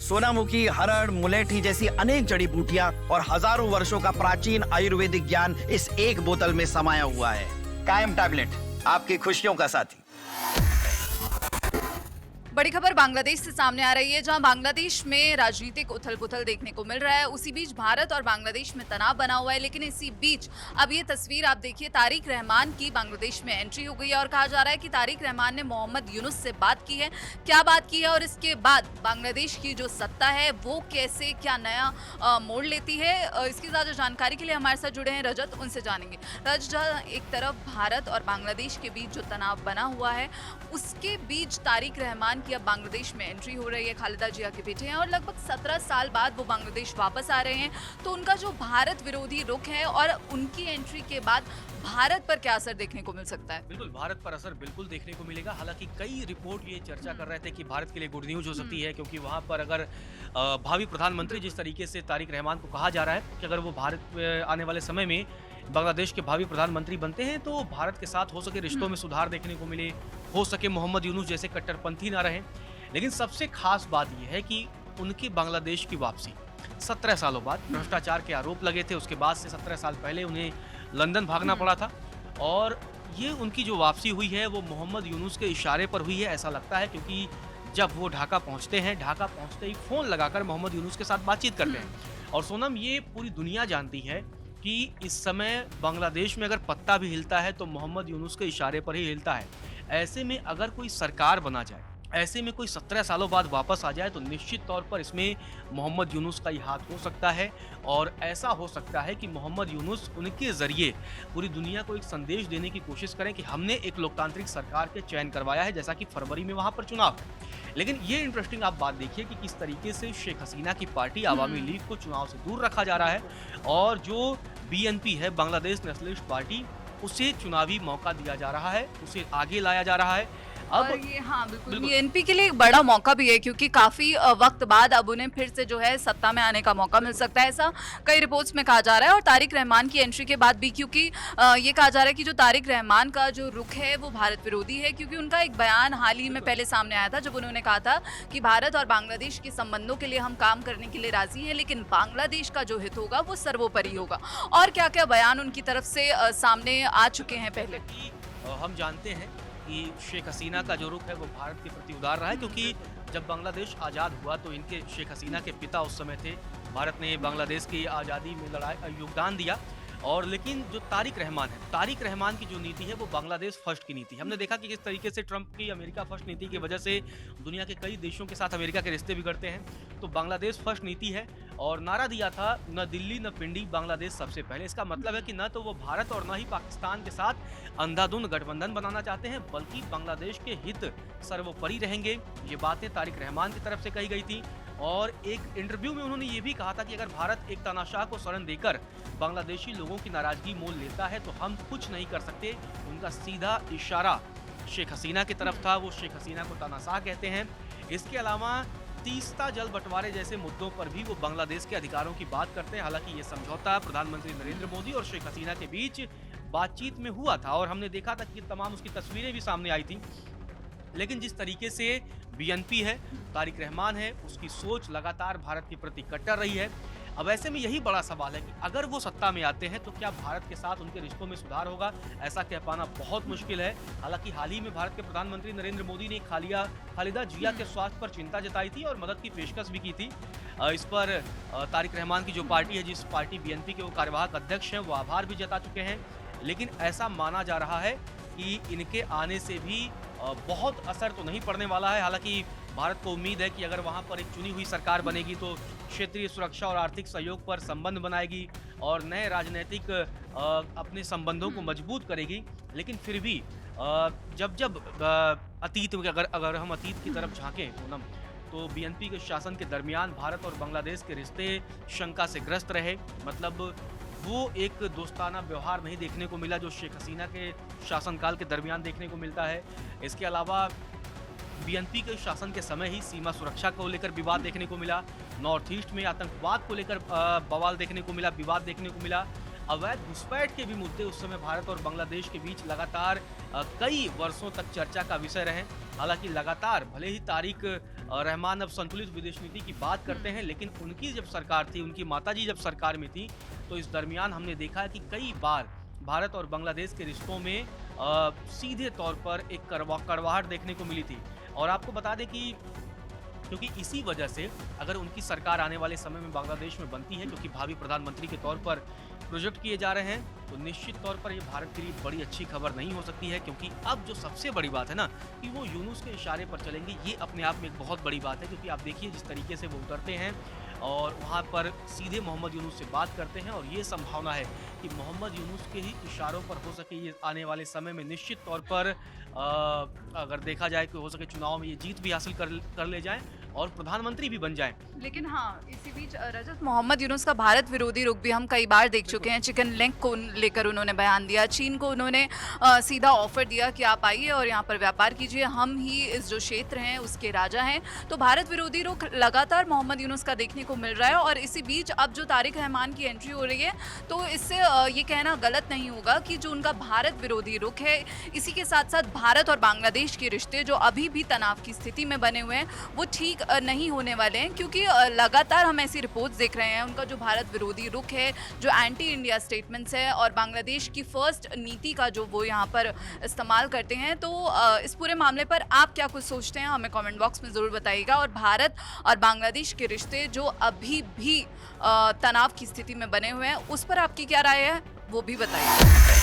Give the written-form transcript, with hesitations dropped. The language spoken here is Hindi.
सोनामुखी, हरड़, मुलेठी जैसी अनेक जड़ी बूटियां और हजारों वर्षों का प्राचीन आयुर्वेदिक ज्ञान इस एक बोतल में समाया हुआ है। कायम टैबलेट, आपकी खुशियों का साथी। बड़ी खबर बांग्लादेश से सामने आ रही है, जहां बांग्लादेश में राजनीतिक उथल-पुथल देखने को मिल रहा है। उसी बीच भारत और बांग्लादेश में तनाव बना हुआ है, लेकिन इसी बीच अब ये तस्वीर आप देखिए, तारिक रहमान की बांग्लादेश में एंट्री हो गई है और कहा जा रहा है कि तारिक रहमान ने मोहम्मद यूनुस से बात की है। क्या बात की है और इसके बाद बांग्लादेश की जो सत्ता है वो कैसे क्या नया मोड़ लेती है, इसकी ज़्यादा जानकारी के लिए हमारे साथ जुड़े हैं रजत, उनसे जानेंगे। रजत, जहाँ एक तरफ भारत और बांग्लादेश के बीच जो तनाव बना हुआ है, उसके बीच तारिक रहमान की अब बांग्लादेश में एंट्री हो रही है। खालिदा जिया के बेटे हैं और लगभग 17 साल बाद वो बांग्लादेश वापस आ रहे हैं, तो उनका जो भारत विरोधी रुख है और उनकी एंट्री के बाद भारत पर क्या असर देखने को मिल सकता है? बिल्कुल, भारत पर असर बिल्कुल देखने को मिलेगा। हालांकि कई रिपोर्ट ये चर्चा कर रहे थे कि भारत के लिए गुड न्यूज हो सकती है, क्योंकि वहां पर अगर भावी प्रधानमंत्री, जिस तरीके से तारिक रहमान को कहा जा रहा है कि अगर वो भारत आने वाले समय में बांग्लादेश के भावी प्रधानमंत्री बनते हैं तो भारत के साथ हो सके रिश्तों में सुधार देखने को मिले, हो सके मोहम्मद यूनुस जैसे कट्टरपंथी ना रहें। लेकिन सबसे खास बात यह है कि उनकी बांग्लादेश की वापसी 17 सालों बाद, भ्रष्टाचार के आरोप लगे थे, उसके बाद से 17 साल पहले उन्हें लंदन भागना पड़ा था, और ये उनकी जो वापसी हुई है वो मोहम्मद यूनुस के इशारे पर हुई है, ऐसा लगता है। क्योंकि जब वो ढाका पहुंचते हैं, ढाका पहुंचते ही फोन लगाकर मोहम्मद यूनुस के साथ बातचीत करते हैं। और सोनम, ये पूरी दुनिया जानती है कि इस समय बांग्लादेश में अगर पत्ता भी हिलता है तो मोहम्मद यूनुस के इशारे पर ही हिलता है। ऐसे में अगर कोई सरकार बना जाए, ऐसे में कोई 17 सालों बाद वापस आ जाए, तो निश्चित तौर पर इसमें मोहम्मद यूनुस का ही हाथ हो सकता है। और ऐसा हो सकता है कि मोहम्मद यूनुस उनके जरिए पूरी दुनिया को एक संदेश देने की कोशिश करें कि हमने एक लोकतांत्रिक सरकार के चयन करवाया है, जैसा कि फरवरी में वहां पर चुनाव है। लेकिन ये इंटरेस्टिंग आप बात देखिए कि किस तरीके से शेख हसीना की पार्टी आवामी लीग को चुनाव से दूर रखा जा रहा है, और जो बीएनपी है, बांग्लादेश नेशनलिस्ट पार्टी, उसे चुनावी मौका दिया जा रहा है, उसे आगे लाया जा रहा है। अब और ये हाँ बिल्कुल बीएनपी के लिए एक बड़ा मौका भी है, क्योंकि काफी वक्त बाद अब उन्हें फिर से जो है सत्ता में आने का मौका मिल सकता है, ऐसा कई रिपोर्ट्स में कहा जा रहा है। और तारिक रहमान की एंट्री के बाद भी, क्योंकि ये कहा जा रहा है कि जो तारिक रहमान का जो रुख है वो भारत विरोधी है, क्योंकि उनका एक बयान हाल ही में पहले सामने आया था, जब उन्होंने कहा था कि भारत और बांग्लादेश के संबंधों के लिए हम काम करने के लिए राजी हैं, लेकिन बांग्लादेश का जो हित होगा वो सर्वोपरि होगा। और क्या क्या बयान उनकी तरफ से सामने आ चुके हैं पहले। हम जानते हैं कि शेख हसीना का जो रुख है वो भारत के प्रति उदार रहा है, क्योंकि जब बांग्लादेश आज़ाद हुआ तो इनके शेख हसीना के पिता उस समय थे। भारत ने बांग्लादेश की आज़ादी में योगदान दिया। और लेकिन जो तारिक रहमान है, तारिक रहमान की जो नीति है वो बांग्लादेश फर्स्ट की नीति। हमने देखा कि किस तरीके से ट्रंप की अमेरिका फर्स्ट नीति की वजह से दुनिया के कई देशों के साथ अमेरिका के रिश्ते बिगड़ते हैं। तो बांग्लादेश फर्स्ट नीति है, और नारा दिया था न दिल्ली न पिंडी, बांग्लादेश सबसे पहले। इसका मतलब है कि न तो वो भारत और न ही पाकिस्तान के साथ अंधाधुंध गठबंधन बनाना चाहते हैं, बल्कि बांग्लादेश के हित सर्वोपरि रहेंगे। ये बातें तारिक रहमान की तरफ से कही गई थी। और एक इंटरव्यू में उन्होंने ये भी कहा था कि अगर भारत एक तानाशाह को शरण देकर बांग्लादेशी लोगों की नाराजगी मोल लेता है तो हम कुछ नहीं कर सकते। उनका सीधा इशारा शेख हसीना की तरफ था, वो शेख हसीना को तानाशाह कहते हैं। इसके अलावा तीस्ता जल बंटवारे जैसे मुद्दों पर भी वो बांग्लादेश के अधिकारों की बात करते हैं। हालांकि ये समझौता प्रधानमंत्री नरेंद्र मोदी और शेख हसीना के बीच बातचीत में हुआ था, और हमने देखा था कि तमाम उसकी तस्वीरें भी सामने आई थी। लेकिन जिस तरीके से बीएनपी है, तारिक रहमान है, उसकी सोच लगातार भारत के प्रति कट्टर रही है। अब ऐसे में यही बड़ा सवाल है कि अगर वो सत्ता में आते हैं तो क्या भारत के साथ उनके रिश्तों में सुधार होगा? ऐसा कह पाना बहुत मुश्किल है। हालांकि हाल ही में भारत के प्रधानमंत्री नरेंद्र मोदी ने खालिदा जिया के स्वास्थ्य पर चिंता जताई थी और मदद की पेशकश भी की थी। इस पर तारिक रहमान की जो पार्टी है, जिस पार्टी बीएनपी के वो कार्यवाहक अध्यक्ष हैं, वो आभार भी जता चुके हैं। लेकिन ऐसा माना जा रहा है कि इनके आने से भी बहुत असर तो नहीं पड़ने वाला है। हालांकि भारत को उम्मीद है कि अगर वहां पर एक चुनी हुई सरकार बनेगी तो क्षेत्रीय सुरक्षा और आर्थिक सहयोग पर संबंध बनाएगी और नए राजनीतिक अपने संबंधों को मजबूत करेगी। लेकिन फिर भी जब अतीत में अगर हम अतीत की तरफ झांकें पूनम, तो बीएनपी के शासन के दरमियान भारत और बांग्लादेश के रिश्ते शंका से ग्रस्त रहे। मतलब वो एक दोस्ताना व्यवहार नहीं देखने को मिला जो शेख हसीना के शासनकाल के दरमियान देखने को मिलता है। इसके अलावा बीएनपी के शासन के समय ही सीमा सुरक्षा को लेकर विवाद देखने को मिला, नॉर्थ ईस्ट में आतंकवाद को लेकर बवाल देखने को मिला, विवाद देखने को मिला। अवैध घुसपैठ के भी मुद्दे उस समय भारत और बांग्लादेश के बीच लगातार कई वर्षों तक चर्चा का विषय रहे। हालांकि लगातार भले ही तारिक रहमान अब संतुलित विदेश नीति की बात करते हैं, लेकिन उनकी जब सरकार थी, उनकी माताजी जब सरकार में थी, तो इस दरमियान हमने देखा कि कई बार भारत और बांग्लादेश के रिश्तों में सीधे तौर पर एक कड़वाहट देखने को मिली थी। और आपको बता दें कि क्योंकि इसी वजह से अगर उनकी सरकार आने वाले समय में बांग्लादेश में बनती है, क्योंकि भावी प्रधानमंत्री के तौर पर प्रोजेक्ट किए जा रहे हैं, तो निश्चित तौर पर ये भारत के लिए बड़ी अच्छी खबर नहीं हो सकती है। क्योंकि अब जो सबसे बड़ी बात है ना कि वो यूनुस के इशारे पर चलेंगे, ये अपने आप में एक बहुत बड़ी बात है। क्योंकि आप देखिए जिस तरीके से वो उतरते हैं और वहाँ पर सीधे मोहम्मद यूनुस से बात करते हैं, और ये संभावना है कि मोहम्मद यूनुस के ही इशारों पर हो सके ये आने वाले समय में निश्चित तौर पर अगर देखा जाए कि हो सके चुनाव में ये जीत भी हासिल कर ले जाएं और प्रधानमंत्री भी बन जाएं। लेकिन हाँ, इसी बीच रजत, मोहम्मद यूनुस का भारत विरोधी रुख भी हम कई बार देख चुके हैं। चिकन लेग को लेकर उन्होंने बयान दिया, चीन को उन्होंने सीधा ऑफर दिया कि आप आइए और यहाँ पर व्यापार कीजिए, हम ही इस जो क्षेत्र हैं उसके राजा हैं। तो भारत विरोधी रुख लगातार मोहम्मद यूनुस का देखने को मिल रहा है। और इसी बीच अब जो तारिक रहमान की एंट्री हो रही है, तो इससे ये कहना गलत नहीं होगा कि जो उनका भारत विरोधी रुख है, इसी के साथ साथ भारत और बांग्लादेश के रिश्ते जो अभी भी तनाव की स्थिति में बने हुए हैं, वो ठीक नहीं होने वाले हैं। क्योंकि लगातार हम ऐसी रिपोर्ट्स देख रहे हैं, उनका जो भारत विरोधी रुख है, जो एंटी इंडिया स्टेटमेंट्स है और बांग्लादेश की फर्स्ट नीति का जो वो यहाँ पर इस्तेमाल करते हैं। तो इस पूरे मामले पर आप क्या कुछ सोचते हैं, हमें कमेंट बॉक्स में ज़रूर बताइएगा। और भारत और बांग्लादेश के रिश्ते जो अभी भी तनाव की स्थिति में बने हुए हैं, उस पर आपकी क्या राय है, वो भी बताइए।